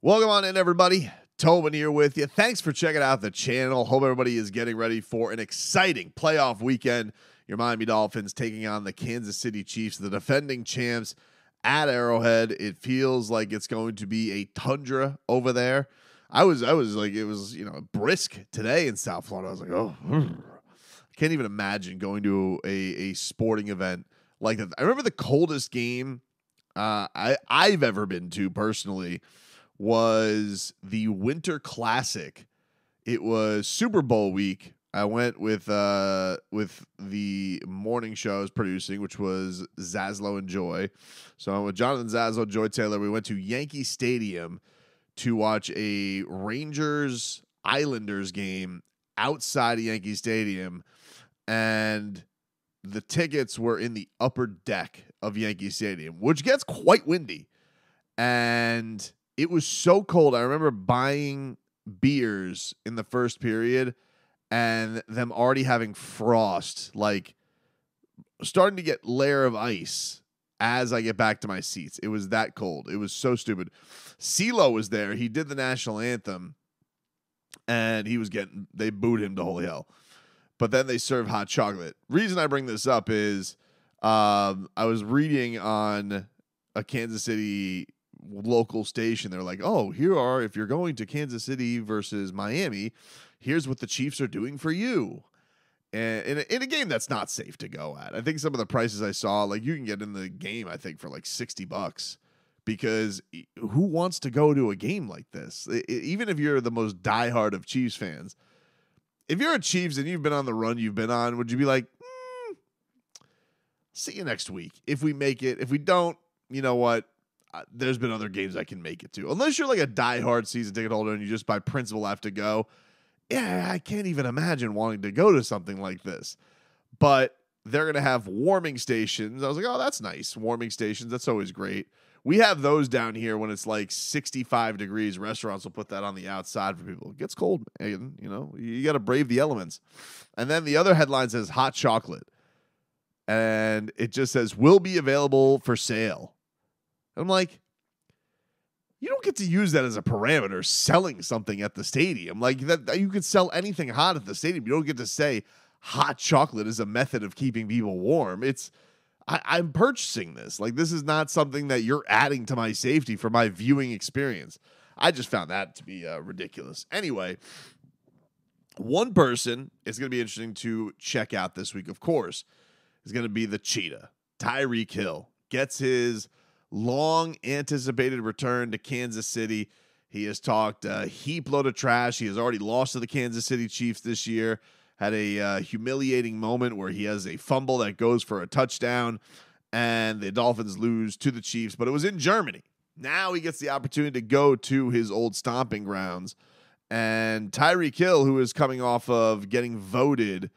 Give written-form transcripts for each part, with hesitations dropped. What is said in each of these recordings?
Welcome on in, everybody. Tobin here with you. Thanks for checking out the channel. Hope everybody is getting ready for an exciting playoff weekend. Your Miami Dolphins taking on the Kansas City Chiefs, the defending champs at Arrowhead. It feels like it's going to be a tundra over there. I was like, it was, brisk today in South Florida. I was like, oh, I can't even imagine going to a sporting event like that. I remember the coldest game I've ever been to personally was the Winter Classic. It was Super Bowl week. I went with the morning show I was producing, which was Zaslow and Joy. So I went with Jonathan Zaslow, Joy Taylor. We went to Yankee Stadium to watch a Rangers-Islanders game outside of Yankee Stadium, and the tickets were in the upper deck of Yankee Stadium, which gets quite windy. And it was so cold. I remember buying beers in the first period and them already having frost, like starting to get layer of ice as I get back to my seats. It was that cold. It was so stupid. CeeLo was there. He did the national anthem, and they booed him to holy hell. But then they serve hot chocolate. Reason I bring this up is I was reading on a Kansas City local station. They're like, oh, if you're going to Kansas City versus Miami, here's what the Chiefs are doing for you. And in a game that's not safe to go at. I think some of the prices I saw, like you can get in the game, I think, for like $60, because who wants to go to a game like this? Even if you're the most diehard of Chiefs fans, if you're a Chiefs and you've been on the run you've been on, would you be like, see you next week if we make it? If we don't, you know what? There's been other games I can make it to. Unless you're like a diehard season ticket holder and you just by principle have to go. Yeah, I can't even imagine wanting to go to something like this. But they're going to have warming stations. I was like, oh, that's nice. Warming stations, that's always great. We have those down here when it's like 65 degrees. Restaurants will put that on the outside for people. It gets cold, and you got to brave the elements. And then the other headline says hot chocolate. And it just says, will be available for sale. I'm like, you don't get to use that as a parameter selling something at the stadium. Like that, you could sell anything hot at the stadium. You don't get to say hot chocolate is a method of keeping people warm. I'm purchasing this. Like, this is not something that you're adding to my safety for my viewing experience. I just found that to be ridiculous. Anyway, one person it's going to be interesting to check out this week, of course, is going to be the Cheetah. Tyreek Hill gets his long-anticipated return to Kansas City. He has talked a heap load of trash. He has already lost to the Kansas City Chiefs this year. Had a humiliating moment where he has a fumble that goes for a touchdown, and the Dolphins lose to the Chiefs, but it was in Germany. Now he gets the opportunity to go to his old stomping grounds, and Tyreek Hill, who is coming off of getting voted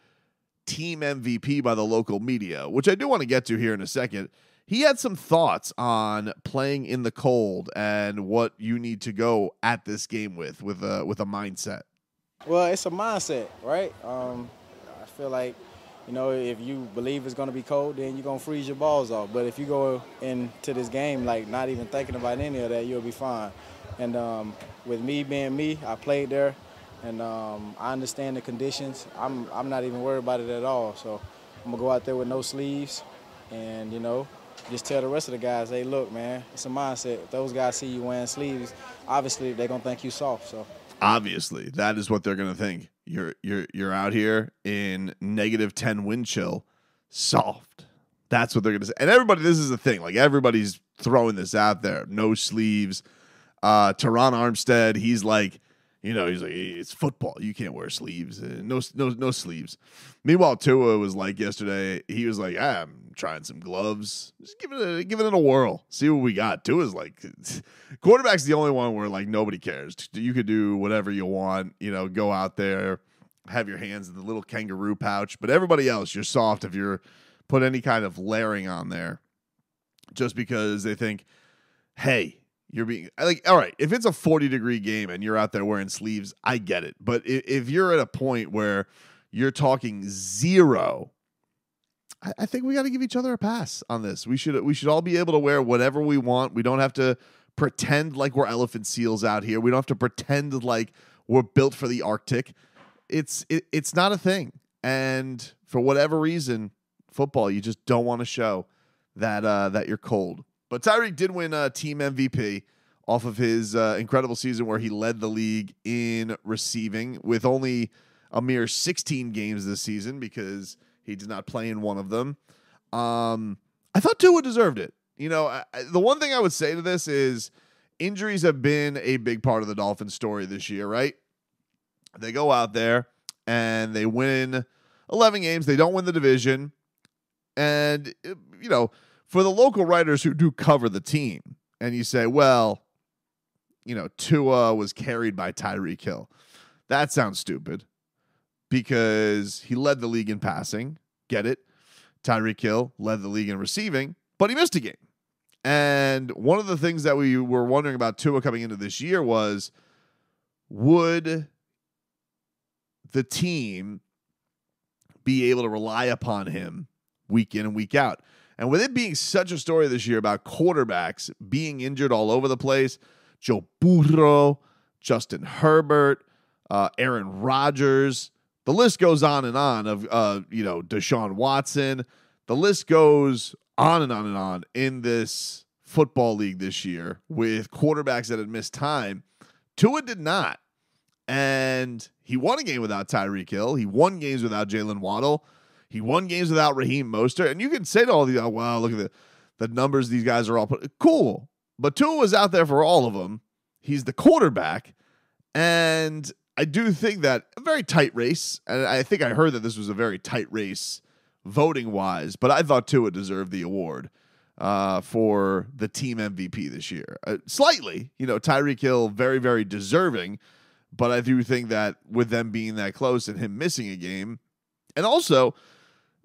team MVP by the local media, which I do want to get to here in a second, he had some thoughts on playing in the cold and what you need to go at this game with a mindset. Well, it's a mindset, right? I feel like, if you believe it's going to be cold, then you're going to freeze your balls off. But if you go into this game, like, not even thinking about any of that, you'll be fine. And with me being me, I played there, and I understand the conditions. I'm not even worried about it at all. So I'm going to go out there with no sleeves and, just tell the rest of the guys, hey, look, man, it's a mindset. If those guys see you wearing sleeves, obviously they're going to think you soft. So obviously, that is what they're going to think. You're out here in -10 wind chill, soft. That's what they're going to say. And everybody, this is the thing. Like, everybody's throwing this out there. No sleeves. Teron Armstead, he's like, it's football. You can't wear sleeves. No sleeves. Meanwhile, Tua was like yesterday, he was like, I'm trying some gloves. Just give it a whirl. See what we got. Tua's like, quarterback's the only one where like nobody cares. You could do whatever you want. Go out there, have your hands in the little kangaroo pouch. But everybody else, you're soft if you're put any kind of layering on there, just because they think, hey, you're being like, all right, if it's a 40-degree game and you're out there wearing sleeves, I get it. But if you're at a point where you're talking zero, I think we got to give each other a pass on this. We should all be able to wear whatever we want. We don't have to pretend like we're elephant seals out here. We don't have to pretend like we're built for the Arctic. It's not a thing. And for whatever reason, football, you just don't want to show that you're cold. But Tyreek did win team MVP off of his incredible season where he led the league in receiving with only a mere 16 games this season because he did not play in one of them. I thought Tua deserved it. You know, the one thing I would say to this is injuries have been a big part of the Dolphins story this year, right? They go out there and they win 11 games. They don't win the division. And, you know, for the local writers who do cover the team, and you say, well, you know, Tua was carried by Tyreek Hill. That sounds stupid because he led the league in passing. Get it? Tyreek Hill led the league in receiving, but he missed a game. And one of the things that we were wondering about Tua coming into this year was, would the team be able to rely upon him week in and week out? And with it being such a story this year about quarterbacks being injured all over the place, Joe Burrow, Justin Herbert, Aaron Rodgers, the list goes on and on of, Deshaun Watson. The list goes on and on and on in this football league this year with quarterbacks that had missed time. Tua did not. And he won a game without Tyreek Hill. He won games without Jalen Waddle. He won games without Raheem Mostert. And you can say to all these, oh, wow, look at the numbers these guys are all put. Cool. But Tua was out there for all of them. He's the quarterback. And I do think that a very tight race, and I think I heard that this was a very tight race voting-wise, but I thought Tua deserved the award for the team MVP this year. Slightly, Tyreek Hill, very, very deserving, but I do think that with them being that close and him missing a game, and also,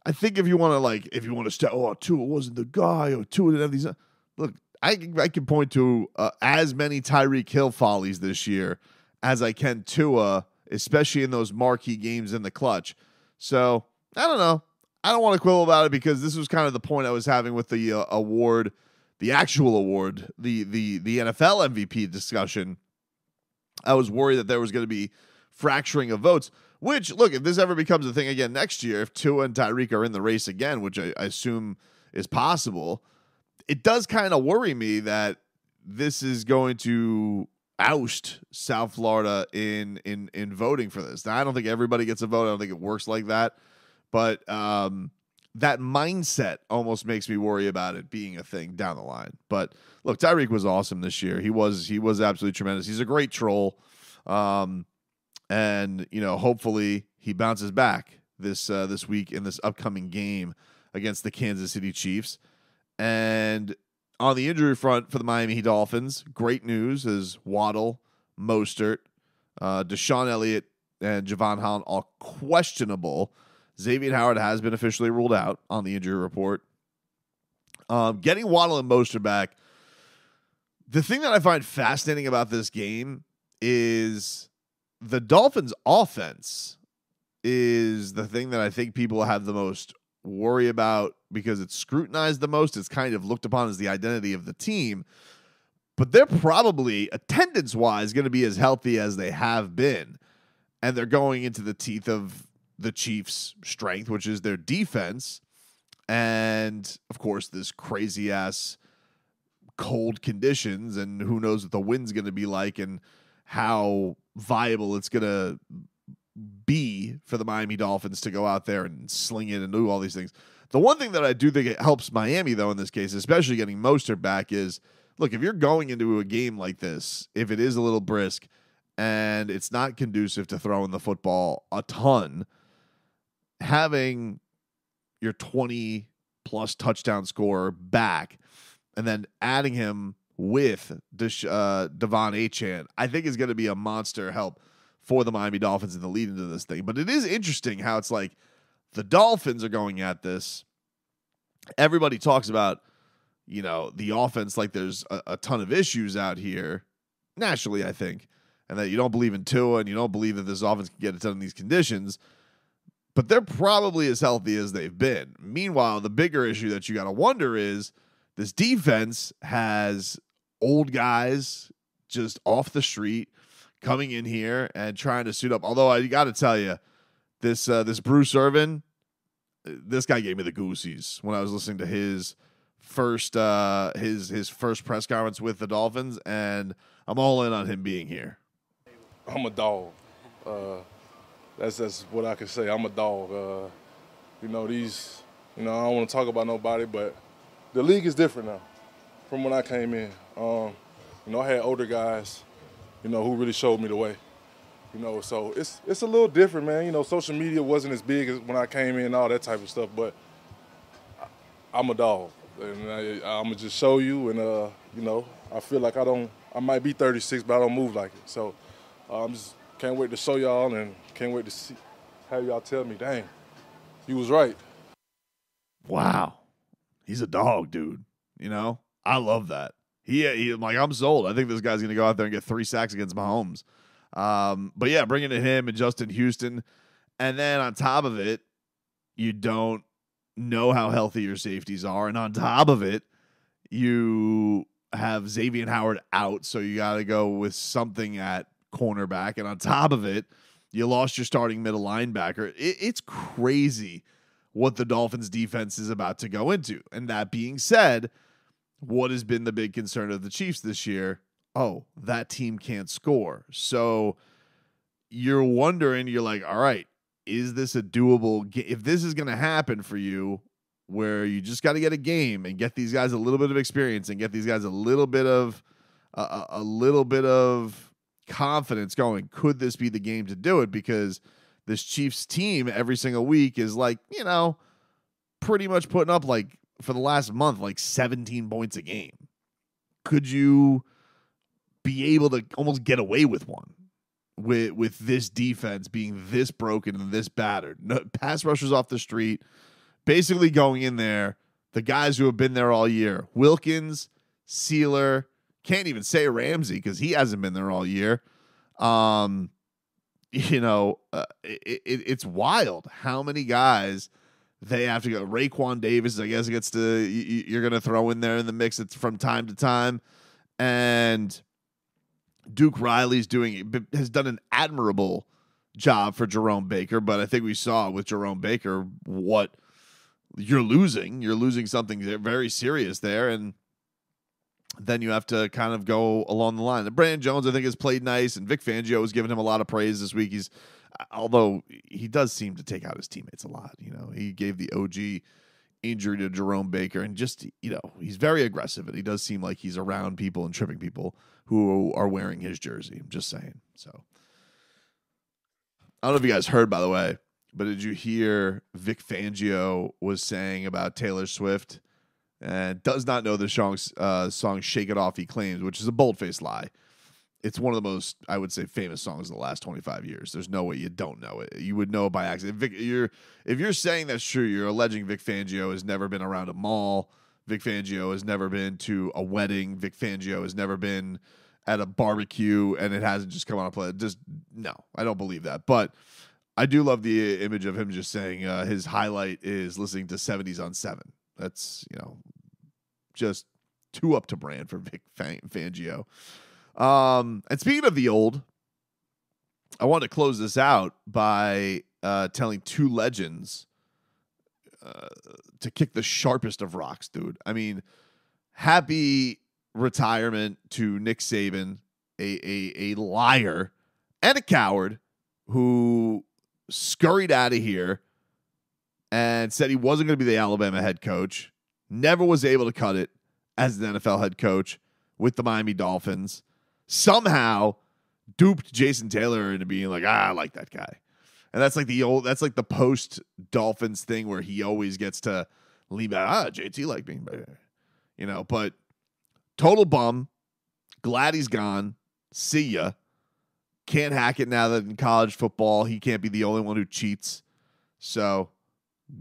I think if you want to say, oh, Tua wasn't the guy, or Tua didn't have these, look, I can point to as many Tyreek Hill follies this year as I can Tua, especially in those marquee games in the clutch. So, I don't know. I don't want to quibble about it because this was kind of the point I was having with the award, the actual award, the NFL MVP discussion. I was worried that there was going to be fracturing of votes, which, look, if this ever becomes a thing again next year, if Tua and Tyreek are in the race again, which I assume is possible, it does kind of worry me that this is going to oust South Florida in voting for this. Now, I don't think everybody gets a vote. I don't think it works like that. But that mindset almost makes me worry about it being a thing down the line. But look, Tyreek was awesome this year. He was absolutely tremendous. He's a great troll. And hopefully he bounces back this week in this upcoming game against the Kansas City Chiefs. And on the injury front for the Miami Dolphins, great news is Waddle, Mostert, Deshaun Elliott, and Javon Holland all questionable. Xavier Howard has been officially ruled out on the injury report. Getting Waddle and Mostert back, the thing that I find fascinating about this game is the Dolphins' offense is the thing that I think people have the most worry about because it's scrutinized the most. It's kind of looked upon as the identity of the team. But they're probably, attendance-wise, going to be as healthy as they have been. And they're going into the teeth of the Chiefs' strength, which is their defense. And, of course, this crazy-ass cold conditions. And who knows what the wind's going to be like and how viable it's going to be for the Miami Dolphins to go out there and sling it and do all these things. The one thing that I do think it helps Miami, though, in this case, especially getting Mostert back, is, look, if you're going into a game like this, if it is a little brisk and it's not conducive to throwing the football a ton, having your 20-plus touchdown scorer back and then adding him with Devon Achane, I think is going to be a monster help for the Miami Dolphins in the lead into this thing. But it is interesting how it's like the Dolphins are going at this. Everybody talks about, the offense like there's a ton of issues out here, nationally, I think, and that you don't believe in Tua and you don't believe that this offense can get it done in these conditions. But they're probably as healthy as they've been. Meanwhile, the bigger issue that you got to wonder is this defense has old guys just off the street coming in here and trying to suit up. Although I got to tell you, this Bruce Irvin, this guy gave me the goosies when I was listening to his first press conference with the Dolphins, and I'm all in on him being here. I'm a dog. That's what I can say. I'm a dog. I don't want to talk about nobody, but the league is different now from when I came in. I had older guys, who really showed me the way. So it's a little different, man. Social media wasn't as big as when I came in and all that type of stuff, but I'm a dog. And I'm going to just show you, and, I feel like I might be 36, but I don't move like it. So I'm just can't wait to show y'all and can't wait to have y'all tell me, dang, you was right. Wow. He's a dog, dude. I love that. He like, I'm sold. I think this guy's going to go out there and get 3 sacks against Mahomes. But yeah, bringing in him and Justin Houston. And then on top of it, you don't know how healthy your safeties are. And on top of it, you have Xavier Howard out. So you got to go with something at cornerback. And on top of it, you lost your starting middle linebacker. It's crazy what the Dolphins defense is about to go into. And that being said, what has been the big concern of the Chiefs this year? Oh, that team can't score. So you're wondering, you're like, all right, is this a doable game? If this is going to happen for you, where you just got to get a game and get these guys a little bit of experience and get these guys a little bit of confidence going, could this be the game to do it? Because this Chiefs team every single week is like, pretty much putting up, like, for the last month, like 17 points a game. Could you be able to almost get away with one with this defense being this broken and this battered? No, pass rushers off the street, basically going in there, the guys who have been there all year, Wilkins, Sealer, can't even say Ramsey because he hasn't been there all year. It's wild how many guys they have to go. Raekwon Davis, I guess, you're going to throw in there in the mix. It's from time to time. And Duke Riley's has done an admirable job for Jerome Baker, but I think we saw with Jerome Baker what you're losing. You're losing something very serious there, and then you have to kind of go along the line. And Brandon Jones, I think, has played nice, and Vic Fangio has given him a lot of praise this week. Although he does seem to take out his teammates a lot. He gave the OG injury to Jerome Baker, and just, he's very aggressive, and he does seem like he's around people and tripping people who are wearing his jersey. I'm just saying. So I don't know if you guys heard, by the way, but did you hear Vic Fangio was saying about Taylor Swift and does not know the song Shake It Off, he claims, which is a bold-faced lie. It's one of the most, I would say, famous songs in the last 25 years. There's no way you don't know it. You would know it by accident. If you're saying that's true, you're alleging Vic Fangio has never been around a mall. Vic Fangio has never been to a wedding. Vic Fangio has never been at a barbecue, and it hasn't just come on a play. Just, no, I don't believe that. But I do love the image of him just saying his highlight is listening to 70s on 7. That's, just too up to brand for Vic Fangio. And speaking of the old, I want to close this out by telling two legends to kick the sharpest of rocks, dude. I mean, happy retirement to Nick Saban, a liar and a coward who scurried out of here and said he wasn't going to be the Alabama head coach, never was able to cut it as the NFL head coach with the Miami Dolphins, somehow duped Jason Taylor into being like, I like that guy. And that's like the post Dolphins thing where he always gets to lean back. JT liked me, but total bum. Glad he's gone. See ya. Can't hack it now that in college football, he can't be the only one who cheats. So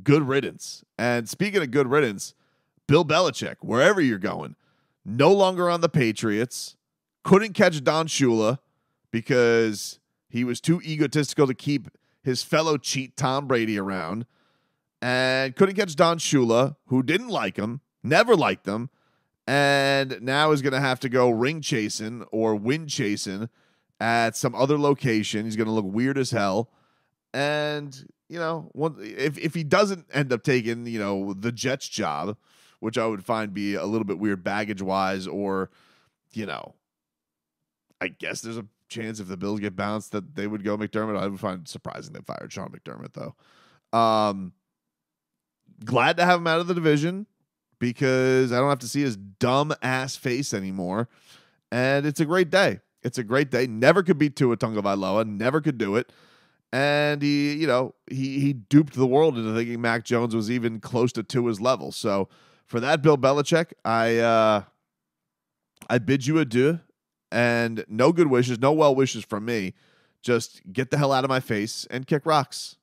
good riddance. And speaking of good riddance, Bill Belichick, wherever you're going, no longer on the Patriots. Couldn't catch Don Shula because he was too egotistical to keep his fellow cheat Tom Brady around. And couldn't catch Don Shula, who didn't like him, never liked him. and now is going to have to go ring chasing or win chasing at some other location. He's going to look weird as hell. And, if he doesn't end up taking, the Jets job, which I would find be a little bit weird baggage-wise, or, I guess there's a chance if the Bills get bounced that they would go McDermott. I would find it surprising they fired Sean McDermott, though. Glad to have him out of the division because I don't have to see his dumb-ass face anymore. And it's a great day. It's a great day. Never could beat Tua Tagovailoa. Never could do it. And he duped the world into thinking Mac Jones was even close to Tua's level. So for that, Bill Belichick, I bid you adieu. And no good wishes, no well wishes from me. Just get the hell out of my face and kick rocks.